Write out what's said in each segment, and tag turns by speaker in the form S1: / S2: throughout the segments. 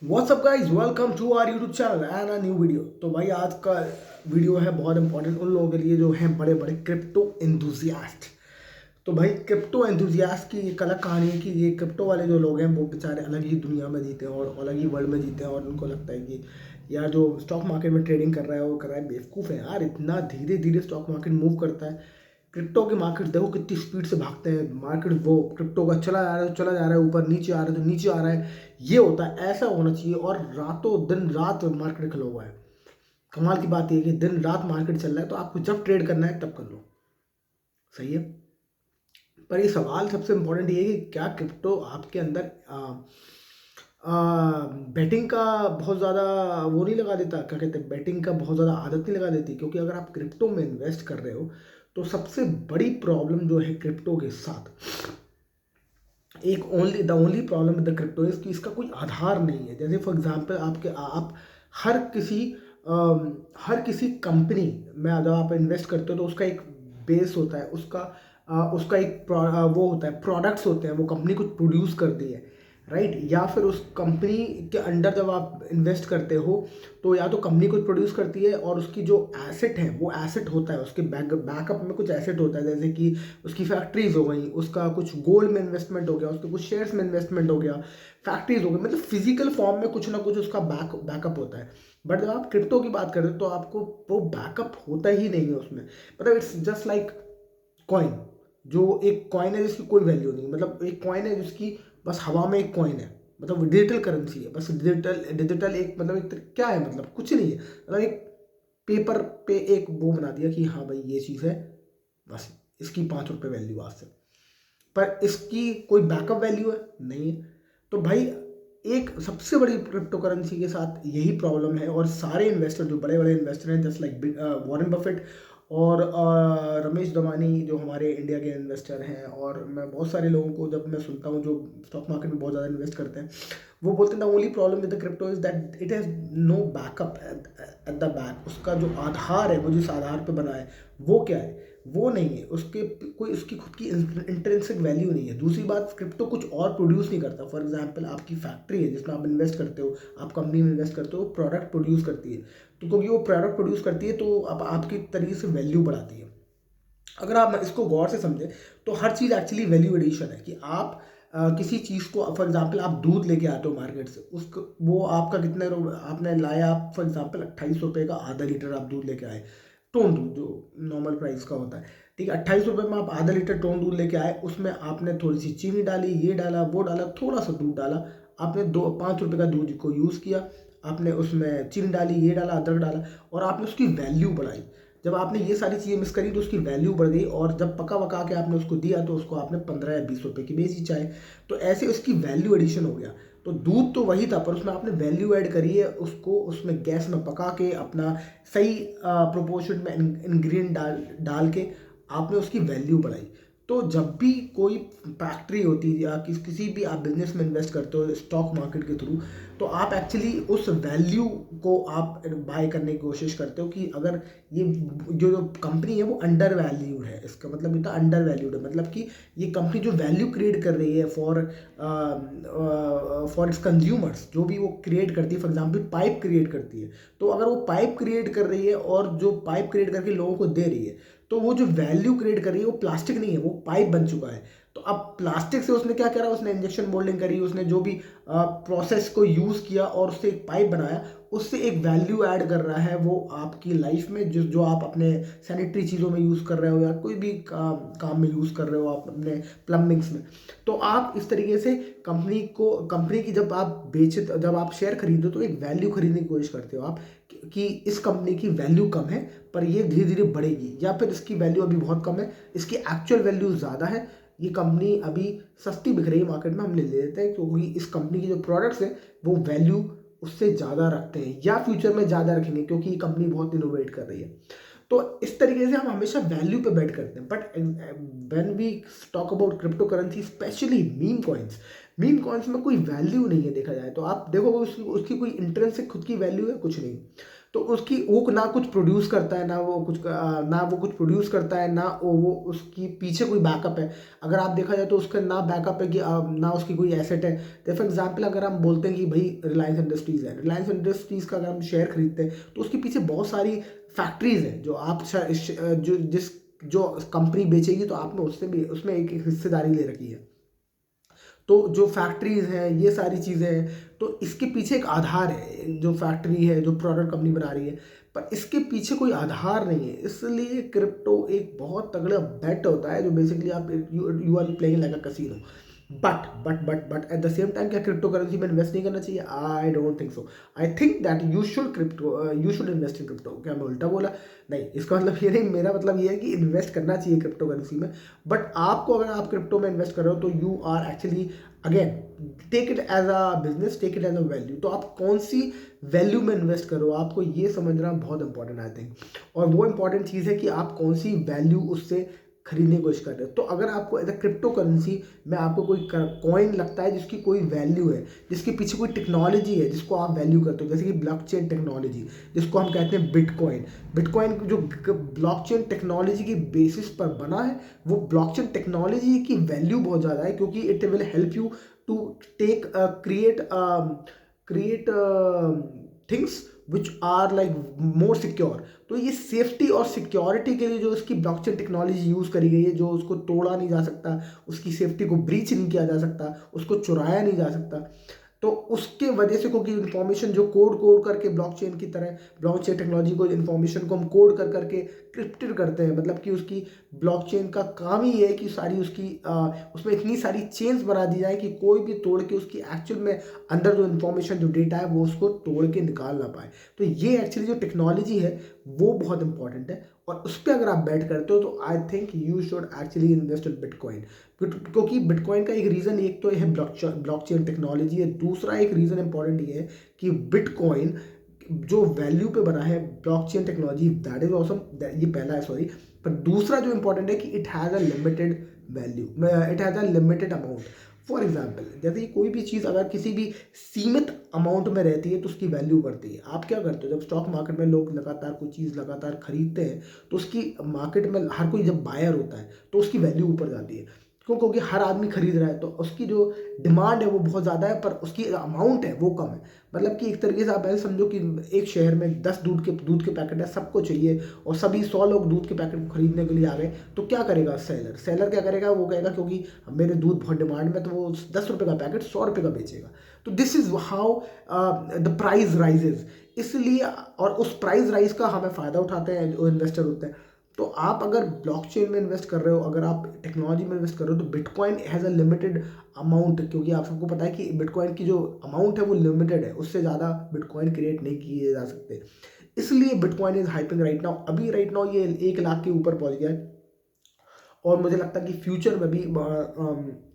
S1: WhatsApp guys, welcome to our YouTube channel and a new video. तो भाई आज का वीडियो है बहुत इंपॉर्टेंट उन लोगों के लिए जो हैं बड़े बड़े क्रिप्टो एंथुसियास्ट। तो भाई क्रिप्टो एंथुसियास्ट की एक अलग कहानी है कि ये क्रिप्टो वाले जो लोग हैं वो बेचारे अलग ही दुनिया में जीते हैं और अलग ही वर्ल्ड में जीते हैं, और उनको लगता है कि यार जो स्टॉक मार्केट में ट्रेडिंग कर रहा है वो कर रहा है बेवकूफ़ है यार, इतना धीरे धीरे स्टॉक मार्केट मूव करता है। क्रिप्टो के मार्केट देखो कितनी स्पीड से भागते हैं मार्केट, वो क्रिप्टो का चला जा रहा है चला जा रहा है, ऊपर नीचे आ रहा है तो नीचे आ रहा है। ये होता है, ऐसा होना चाहिए। और रातों दिन रात मार्केट खड़ा हुआ है। कमाल की बात यह है कि दिन रात मार्केट चल रहा है, तो आपको जब ट्रेड करना है तब कर लो, सही है। पर ये सवाल सबसे इम्पोर्टेंट ये है कि क्या क्रिप्टो आपके अंदर बैटिंग का बहुत ज़्यादा वो नहीं लगा देता, क्या कहते हैं, बैटिंग का बहुत ज़्यादा आदत नहीं लगा देती। क्योंकि अगर आप क्रिप्टो में इन्वेस्ट कर रहे हो तो सबसे बड़ी प्रॉब्लम जो है क्रिप्टो के साथ, एक only problem with the crypto is कि इसका कोई आधार नहीं है। जैसे फॉर एग्जांपल आप हर किसी हर किसी कंपनी में जब आप इन्वेस्ट करते हो तो उसका एक बेस होता है, उसका एक वो होता है, प्रोडक्ट्स होते हैं, वो कंपनी कुछ प्रोड्यूस करती है, राइट। या फिर उस कंपनी के अंडर जब आप इन्वेस्ट करते हो तो या तो कंपनी कुछ प्रोड्यूस करती है और उसकी जो एसेट है वो एसेट होता है, उसके बैकअप में कुछ एसेट होता है, जैसे कि उसकी फैक्ट्रीज हो गई, उसका कुछ गोल्ड में इन्वेस्टमेंट हो गया, उसके कुछ शेयर्स में इन्वेस्टमेंट हो गया, फैक्ट्रीज हो गई, मतलब फिजिकल फॉर्म में कुछ ना कुछ उसका बैकअप होता है। बट जब आप क्रिप्टो की बात करते हो तो आपको वो बैकअप होता ही नहीं है उसमें। मतलब इट्स जस्ट लाइक कॉइन, जो एक कॉइन है जिसकी कोई वैल्यू नहीं, मतलब एक कॉइन है जिसकी बस हवा में एक कॉइन है, मतलब डिजिटल करेंसी है, बस डिजिटल डिजिटल एक, मतलब एक क्या है, मतलब कुछ नहीं है, मतलब एक पेपर पे एक वो बना दिया कि हाँ भाई ये चीज़ है, बस इसकी 5 रुपये वैल्यू आज से। पर इसकी कोई बैकअप वैल्यू है नहीं है। तो भाई एक सबसे बड़ी क्रिप्टो करेंसी के साथ यही प्रॉब्लम है। और सारे इन्वेस्टर जो बड़े बड़े इन्वेस्टर हैं, जस्ट लाइक वॉरेन बफेट और रमेश दमानी जो हमारे इंडिया के इन्वेस्टर हैं, और मैं बहुत सारे लोगों को जब मैं सुनता हूँ जो स्टॉक मार्केट में बहुत ज़्यादा इन्वेस्ट करते हैं, वो बोलते हैं the only problem with the crypto is that it has no backup at the back. उसका जो आधार है, वो जिस आधार पे बना है वो क्या है, वो नहीं है। उसके कोई उसकी खुद की इंट्रिंसिक वैल्यू नहीं है। दूसरी बात, क्रिप्टो कुछ और प्रोड्यूस नहीं करता। फॉर एग्जांपल आपकी फैक्ट्री है जिसमें आप इन्वेस्ट करते हो, आप कंपनी में इन्वेस्ट करते हो, प्रोडक्ट प्रोड्यूस करती है, तो क्योंकि वो प्रोडक्ट प्रोड्यूस करती है तो अब आपकी तरीके से वैल्यू बढ़ाती है। अगर आप इसको गौर से समझें तो हर चीज़ एक्चुअली वैल्यू एडिशन है। कि आप किसी चीज़ को, फॉर एग्जांपल आप दूध लेके आते हो मार्केट से, उसको वो आपका कितने आपने लाया, आप फॉर एग्जांपल 28 रुपये का आधा लीटर आप दूध लेके आए, टोन दूध जो नॉर्मल प्राइस का होता है, ठीक है। 28 रुपये में आप आधा लीटर टोन दूध लेके आए, उसमें आपने थोड़ी सी चीनी डाली, ये डाला वो डाला, थोड़ा सा दूध डाला, आपने 5 रुपये का दूध को यूज़ किया, आपने उसमें चीनी डाली, ये डाला, अदरक डाला, और आपने उसकी वैल्यू बढ़ाई। जब आपने ये सारी चीज़ें मिक्स करी तो उसकी वैल्यू बढ़ गई, और जब पका वका के आपने उसको दिया तो उसको आपने 15 या 20 रुपये की बेची चाय, तो ऐसे उसकी वैल्यू एडिशन हो गया। तो दूध तो वही था, पर उसमें आपने वैल्यू ऐड करी है, उसको उसमें गैस में पका के अपना सही प्रोपोर्शन में इंग्रेडिएंट डाल डाल के आपने उसकी वैल्यू बढ़ाई। तो जब भी कोई फैक्ट्री होती है या किसी भी आप बिजनेस में इन्वेस्ट करते हो स्टॉक मार्केट के थ्रू, तो आप एक्चुअली उस वैल्यू को आप बाय करने की कोशिश करते हो कि अगर ये जो जो कंपनी है वो अंडर वैल्यूड है, इसका मतलब इतना अंडर वैल्यूड है, मतलब कि ये कंपनी जो वैल्यू क्रिएट कर रही है फॉर इट्स कंज्यूमर्स, जो भी वो क्रिएट करती है, फॉर एग्जांपल पाइप क्रिएट करती है, तो अगर वो पाइप क्रिएट कर रही है और जो पाइप क्रिएट करके लोगों को दे रही है, तो वो जो वैल्यू क्रिएट कर रही है वो प्लास्टिक नहीं है, वो पाइप बन चुका है। तो अब प्लास्टिक से उसने क्या करा, उसने इंजेक्शन मोल्डिंग करी, उसने जो भी प्रोसेस को यूज़ किया और उससे एक पाइप बनाया, उससे एक वैल्यू ऐड कर रहा है वो आपकी लाइफ में, जो जो आप अपने सैनिटरी चीज़ों में यूज़ कर रहे हो या कोई भी काम में यूज़ कर रहे हो आप अपने प्लम्बिंग्स में। तो आप इस तरीके से कंपनी की जब जब आप शेयर खरीदो तो एक वैल्यू खरीदने की कोशिश करते हो आप, कि इस कंपनी की वैल्यू कम है पर ये धीरे धीरे बढ़ेगी, या फिर इसकी वैल्यू अभी बहुत कम है, इसकी एक्चुअल वैल्यू ज़्यादा है, ये कंपनी अभी सस्ती बिक रही है मार्केट में, हम ले लेते हैं क्योंकि इस कंपनी की जो प्रोडक्ट्स हैं वो वैल्यू उससे ज़्यादा रखते हैं या फ्यूचर में ज़्यादा रखेंगे क्योंकि ये कंपनी बहुत इनोवेट कर रही है। तो इस तरीके से हम हमेशा वैल्यू पे बेट करते हैं। But when we talk about crypto currency, specially meme coins में कोई वैल्यू नहीं है देखा जाए तो। आप देखो उसकी कोई इंट्रिंसिक खुद की वैल्यू है कुछ नहीं। तो उसकी वो ना कुछ प्रोड्यूस करता है, ना वो कुछ प्रोड्यूस करता है, ना वो उसकी पीछे कोई बैकअप है। अगर आप देखा जाए तो उसका ना बैकअप है कि ना उसकी कोई एसेट है। तो फॉर एग्जांपल अगर हम बोलते हैं कि भाई रिलायंस इंडस्ट्रीज़ है, रिलायंस इंडस्ट्रीज़ का अगर हम शेयर खरीदते हैं तो उसके पीछे बहुत सारी फैक्ट्रीज़ हैं जो आप जो जिस जो कंपनी बेचेगी तो आपने उससे भी उसमें एक हिस्सेदारी ले रखी है। तो जो फैक्ट्रीज़ हैं ये सारी चीज़ें हैं, तो इसके पीछे एक आधार है, जो फैक्ट्री है जो प्रोडक्ट कंपनी बना रही है, पर इसके पीछे कोई आधार नहीं है। इसलिए क्रिप्टो एक बहुत तगड़ा बेट होता है जो बेसिकली आप you are playing like a casino. But at the same time क्या क्रिप्टो करेंसी में इन्वेस्ट नहीं करना चाहिए? I don't think so. I think that you should invest in crypto. क्या मैं उल्टा बोला? नहीं, इसका मतलब ये नहीं, मेरा मतलब ये है कि इन्वेस्ट करना चाहिए क्रिप्टो करेंसी में। बट आपको, अगर आप क्रिप्टो में इन्वेस्ट कर रहे हो तो you are actually again take it as a business, take it as a value. तो आप कौन सी वैल्यू में इन्वेस्ट करो, आपको ये समझना बहुत इंपॉर्टेंट आई थिंक। और वो इंपॉर्टेंट चीज़ है कि आप कौन सी वैल्यू उससे खरीदने की कोशिश कर रहे हो। तो अगर आपको एज अ क्रिप्टो करेंसी में आपको कोई कॉइन लगता है जिसकी कोई वैल्यू है, जिसके पीछे कोई टेक्नोलॉजी है जिसको आप वैल्यू करते हो, जैसे कि ब्लॉकचेन टेक्नोलॉजी जिसको हम कहते हैं बिटकॉइन। बिटकॉइन जो ब्लॉकचेन टेक्नोलॉजी की बेसिस पर बना है, वो ब्लॉकचेन टेक्नोलॉजी की वैल्यू बहुत ज़्यादा है क्योंकि it will help you to take create things which are like more secure. तो ये सेफ्टी और सिक्योरिटी के लिए जो इसकी ब्लॉकचेन टेक्नोलॉजी यूज़ करी गई है, जो उसको तोड़ा नहीं जा सकता, उसकी सेफ्टी को ब्रीच नहीं किया जा सकता, उसको चुराया नहीं जा सकता। तो उसके वजह से, क्योंकि इन्फॉर्मेशन जो कोड कोड करके ब्लॉकचेन की तरह, ब्लॉकचेन टेक्नोलॉजी को, इन्फॉर्मेशन को हम कोड कर करके क्रिप्टेड करते हैं, मतलब कि उसकी ब्लॉकचेन का काम ही है कि सारी उसकी उसमें इतनी सारी चेन्स बना दी जाए कि कोई भी तोड़ के उसकी एक्चुअल में अंदर जो इन्फॉर्मेशन जो डेटा है वो उसको तोड़ के निकाल ना पाए। तो ये एक्चुअली जो टेक्नोलॉजी है वो बहुत इंपॉर्टेंट है, और उस पर अगर आप बैट करते हो तो I think you should actually invest in bitcoin. क्योंकि बिटकॉइन का एक रीज़न, एक तो है ब्लॉकचेन टेक्नोलॉजी है, दूसरा एक रीज़न इंपॉर्टेंट ये है कि बिटकॉइन जो वैल्यू पे बना है blockchain technology, that is awesome. ये पहला है, सॉरी। पर दूसरा जो इंपॉर्टेंट है कि it has a limited value, it has a limited amount. For example, जैसे कि कोई भी चीज़ अगर किसी भी सीमित अमाउंट में रहती है तो उसकी वैल्यू बढ़ती है। आप क्या करते हो, जब स्टॉक मार्केट में लोग लगातार कोई चीज़ लगातार खरीदते हैं तो उसकी मार्केट में हर कोई जब बायर होता है तो उसकी वैल्यू ऊपर जाती है। क्यों? क्योंकि हर आदमी खरीद रहा है तो उसकी जो डिमांड है वो बहुत ज़्यादा है, पर उसकी अमाउंट है वो कम है। मतलब कि एक तरीके से आप ऐसे समझो कि एक शहर में 10 दूध के पैकेट है, सबको चाहिए, और सभी 100 लोग दूध के पैकेट को खरीदने के लिए आ गए, तो क्या करेगा सेलर? सेलर क्या करेगा? वो कहेगा क्योंकि मेरे दूध बहुत डिमांड में, तो वो 10 रुपये का पैकेट 100 रुपये का बेचेगा। तो this is how the price rises. इसलिए, और उस प्राइस राइज का हमें फ़ायदा उठाते हैं जो इन्वेस्टर होते हैं। तो आप अगर ब्लॉकचेन में इन्वेस्ट कर रहे हो, अगर आप टेक्नोलॉजी में इन्वेस्ट कर रहे हो, तो bitcoin has a limited amount, क्योंकि आप सबको पता है कि बिटकॉइन की जो अमाउंट है वो लिमिटेड है, उससे ज़्यादा बिटकॉइन क्रिएट नहीं किए जा सकते। इसलिए bitcoin is hyping right now. अभी राइट नाउ ये 1 लाख के ऊपर पहुंच गया है, और मुझे लगता है कि फ्यूचर में भी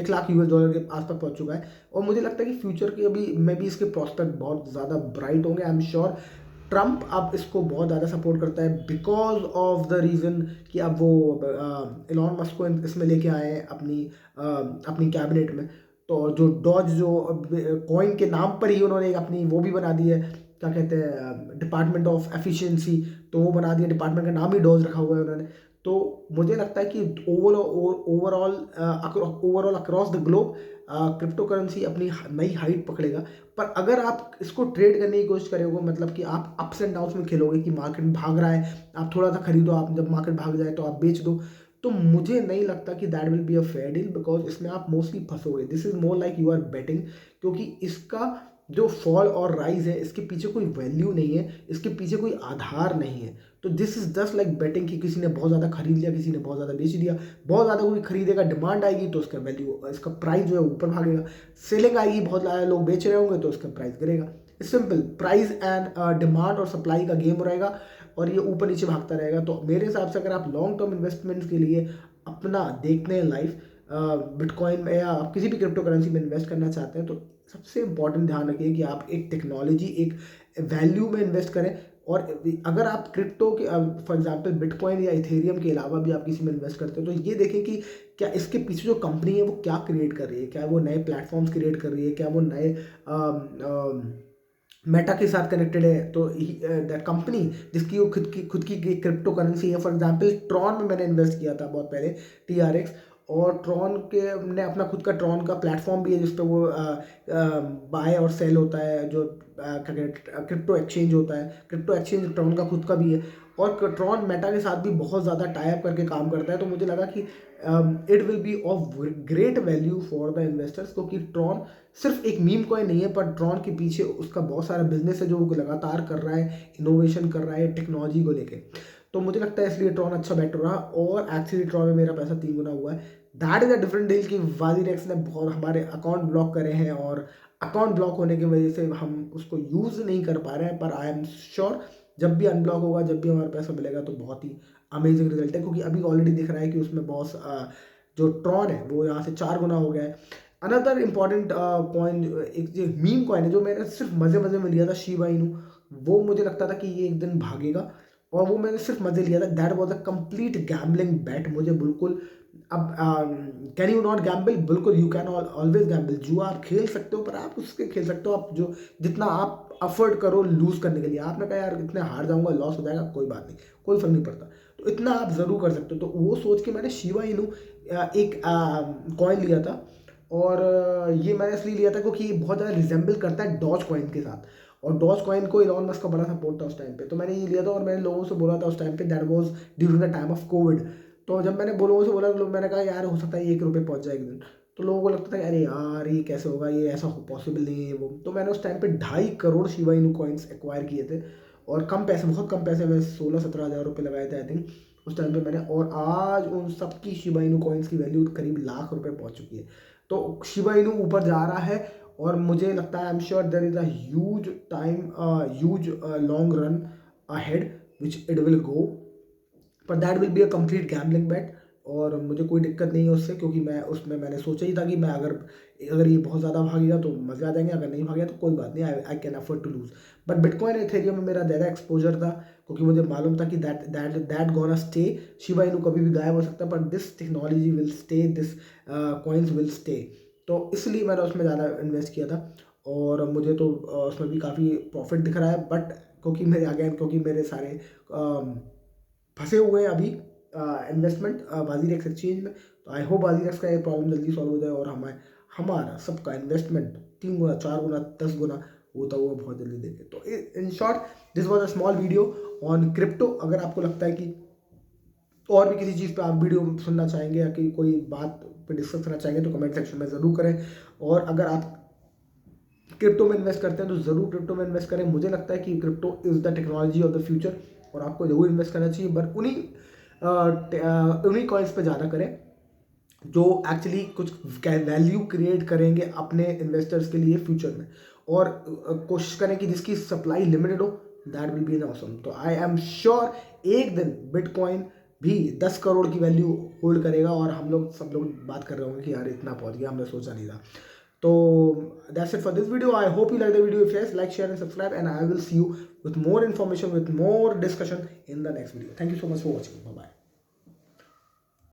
S1: 1 लाख US डॉलर के आसपास पहुंच चुका है। और मुझे लगता है कि फ्यूचर के अभी में भी इसके प्रोस्पेक्ट बहुत ज़्यादा ब्राइट होंगे। आई एम श्योर ट्रम्प अब इसको बहुत ज़्यादा सपोर्ट करता है बिकॉज ऑफ द रीज़न कि अब वो एलॉन मस्क को इसमें लेके आए हैं अपनी कैबिनेट में। तो जो डॉज जो कॉइन के नाम पर ही उन्होंने एक अपनी वो भी बना दी है, क्या कहते हैं, डिपार्टमेंट ऑफ एफिशिएंसी। तो वो बना दिया, डिपार्टमेंट का नाम ही डॉज रखा हुआ है उन्होंने। तो मुझे लगता है कि overall across the globe crypto currency अपनी नई हाइट पकड़ेगा। पर अगर आप इसको ट्रेड करने की कोशिश करोगे, मतलब कि आप अप्स एंड डाउन्स में खेलोगे कि मार्केट भाग रहा है, आप थोड़ा सा खरीदो, आप जब मार्केट भाग जाए तो आप बेच दो, तो मुझे नहीं लगता कि that will be a fair deal, because इसमें आप मोस्टली फंसोगे। This is more like you are betting, क्योंकि इसका जो फॉल और राइज है इसके पीछे कोई वैल्यू नहीं है, इसके पीछे कोई आधार नहीं है। तो this is just like betting कि किसी ने बहुत ज़्यादा खरीद लिया, किसी ने बहुत ज़्यादा बेच दिया। बहुत ज़्यादा कोई खरीदेगा, डिमांड आएगी तो उसका वैल्यू, इसका प्राइस जो है ऊपर भागेगा। सेलिंग आएगी, बहुत ज़्यादा लोग बेच रहे होंगे तो उसका प्राइस गिरेगा। सिंपल प्राइस एंड डिमांड और सप्लाई का गेम रहेगा, और ये ऊपर नीचे भागता रहेगा। तो मेरे हिसाब से अगर आप लॉन्ग टर्म इन्वेस्टमेंट्स के लिए अपना देखते हैं लाइफ बिटकॉइन में या आप किसी भी क्रिप्टो करेंसी में इन्वेस्ट करना चाहते हैं, तो सबसे इम्पॉर्टेंट ध्यान रखिए कि आप एक टेक्नोलॉजी, एक वैल्यू में इन्वेस्ट करें। और अगर आप क्रिप्टो के फॉर एग्जांपल बिटकॉइन या इथेरियम के अलावा भी आप किसी में इन्वेस्ट करते हो, तो ये देखें कि क्या इसके पीछे जो कंपनी है वो क्या क्रिएट कर रही है, क्या वो नए प्लेटफॉर्म्स क्रिएट कर रही है, क्या वो नए मेटा के साथ कनेक्टेड है, तो दैट कंपनी जिसकी वो खुद की क्रिप्टो करेंसी है। फॉर एग्जांपल ट्रॉन में मैंने इन्वेस्ट किया था बहुत पहले, TRX। और ट्रॉन के ने अपना खुद का ट्रॉन का प्लेटफॉर्म भी है जिस पे वो बाय और सेल होता है, जो क्रिप्टो एक्सचेंज होता है। क्रिप्टो एक्सचेंज ट्रॉन का खुद का भी है, और ट्रॉन मेटा के साथ भी बहुत ज़्यादा टाई अप करके काम करता है। तो मुझे लगा कि it will be of great value for the investors, क्योंकि ट्रॉन सिर्फ एक मीम कॉइन नहीं है, पर ट्रॉन के पीछे उसका बहुत सारा बिजनेस है जो वो लगातार कर रहा है, इनोवेशन कर रहा है टेक्नोलॉजी को लेके। तो मुझे लगता है इसलिए ट्रॉन अच्छा बेटर रहा, और एक्चुअली ट्रॉन में मेरा पैसा 3 गुना हुआ है। That is a different deal कि वाजीरेक्स ने बहुत हमारे अकाउंट ब्लॉक करे हैं, और अकाउंट ब्लॉक होने की वजह से हम उसको यूज़ नहीं कर पा रहे हैं। पर आई एम श्योर जब भी अनब्लॉक होगा, जब भी हमारा पैसा मिलेगा, तो बहुत ही अमेजिंग रिजल्ट है, क्योंकि अभी ऑलरेडी दिख रहा है कि उसमें बहुत जो ट्रॉन है वो यहाँ से 4 गुना हो गया है। अनदर इम्पॉर्टेंट कॉइन, एक जो मीम कॉइन है जो मैंने सिर्फ मज़े मज़े में लिया था, शिबा इनू। वो मुझे लगता था कि ये एक दिन भागेगा, और वो मैंने सिर्फ मज़े लिया था। That was a complete gambling bat. मुझे बिल्कुल, अब कैन यू नॉट गैम्बल? बिल्कुल, यू कैन ऑलवेज गैम्बल। जो आप खेल सकते हो, पर आप उसके खेल सकते हो आप जो जितना आप अफोर्ड करो लूज़ करने के लिए। आपने कहा यार इतने हार जाऊंगा, लॉस हो जाएगा, कोई बात नहीं, कोई फर्क नहीं पड़ता, तो इतना आप ज़रूर कर सकते हो। तो वो सोच के मैंने शिबा इनू एक कॉइन लिया था। और ये मैंने इसलिए लिया था क्योंकि ये बहुत ज़्यादा रिजेंबल करता है डॉज कॉइन के साथ, और डॉज कॉइन को इलॉन मस्क का बड़ा सपोर्ट था उस टाइम पे। तो मैंने ये लिया था, और मैंने लोगों से बोला था उस टाइम पे, that was during the time of Covid. तो जब मैंने लोगों से बोला, तो मैंने कहा यार हो सकता है 1 रुपये पहुंच जाए एक दिन। तो लोगों को लगता था अरे यार ये कैसे होगा, ये ऐसा पॉसिबल नहीं है वो। तो मैंने उस टाइम पे 2.5 crore Shiba Inu coins acquire किए थे, और कम पैसे, बहुत कम पैसे में 16-17 हज़ार रुपये लगाए थे आई थिंक उस टाइम पे मैंने। और आज उन सबकी शिबा इनू कॉइन्स की वैल्यू करीब लाख रुपए पहुंच चुकी है। तो शिबा इनू ऊपर जा रहा है, और मुझे लगता है I am sure there is a huge time, huge long run ahead which it will go, पर that will be a complete gambling bet. और मुझे कोई दिक्कत नहीं है उससे, क्योंकि मैं उसमें मैंने सोचा ही था कि मैं अगर ये बहुत ज़्यादा भागेगा तो मज़े आ जाएंगे, अगर नहीं भागेगा तो कोई बात नहीं, I can afford to lose. But Bitcoin Ethereum में मेरा ज़्यादा एक्सपोजर था, क्योंकि मुझे मालूम था कि that gonna stay. Shiba Inu कभी भी गायब हो सकता है, पर this technology will stay, this coins will stay. तो इसलिए मैंने उसमें ज़्यादा इन्वेस्ट किया था, और मुझे तो उसमें भी काफ़ी प्रॉफिट दिख रहा है। बट क्योंकि मेरे सारे फंसे हुए हैं अभी इन्वेस्टमेंट वाजीरेक्स एक्सचेंज में। तो आई होप वाजीरेक्स का ये प्रॉब्लम जल्दी सॉल्व हो जाए, और हमारा सबका इन्वेस्टमेंट 3 गुना, 4 गुना, 10 गुना होता हुआ बहुत जल्दी देखे। तो in short this was a small video on crypto. अगर आपको लगता है कि और भी किसी चीज़ पे आप वीडियो सुनना चाहेंगे, या कि कोई बात पे डिस्कस करना चाहेंगे, तो कमेंट सेक्शन में ज़रूर करें। और अगर आप क्रिप्टो में इन्वेस्ट करते हैं तो ज़रूर क्रिप्टो में इन्वेस्ट करें। मुझे लगता है कि crypto is the technology of the future, और आपको ज़रूर इन्वेस्ट करना चाहिए, बट उन्हीं कॉइन्स पे ज़्यादा करें जो एक्चुअली कुछ वैल्यू क्रिएट करेंगे अपने इन्वेस्टर्स के लिए फ्यूचर में। और कोशिश करें कि जिसकी सप्लाई लिमिटेड हो, that will B an awesome. तो आई एम श्योर एक दिन बिटकॉइन भी 10 करोड़ की वैल्यू होल्ड करेगा, और हम लोग सब लोग बात कर रहे होंगे कि यार इतना पहुंच गया, हमने सोचा नहीं था। तो that's it for this video. I hope you like the video. If yes, like, share and subscribe, and I will see you with more information, with more discussion in the next video. Thank you so much for watching. Bye bye.